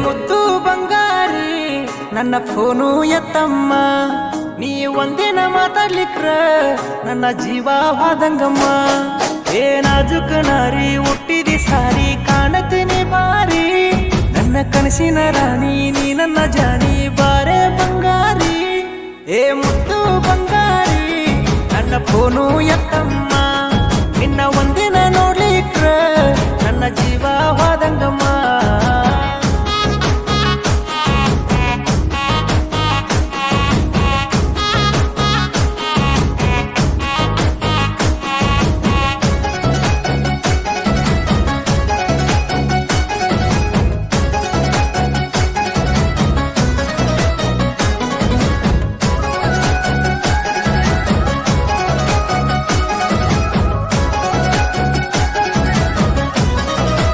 ಮುದ್ದು ಬಂಗಾರಿ ನನ್ನ ಫೋನು ಎತ್ತಮ್ಮ, ನೀ ಒಂದಿನ ಮಾತಾಡ್ಲಿಕ್ರ ನನ್ನ ಜೀವ ಹಾದಂಗಮ್ಮ. ನಾಜುಕ ನಾರಿ ಹುಟ್ಟಿದಿ ಸಾರಿ ಕಾಣತೀನಿ ಬಾರಿ, ನನ್ನ ಕನಸಿನ ರಾಣಿ ನೀ ನನ್ನ ಜಾನಿ ಬಾರೆ ಬಂಗಾರಿ. ಮುದ್ದು ಬಂಗಾರಿ ನನ್ನ ಫೋನು ಎತ್ತಮ್ಮ, ನಿನ್ನ ಒಂದಿನ ನೋಡ್ಲಿಕ್ರ ನನ್ನ ಜೀವ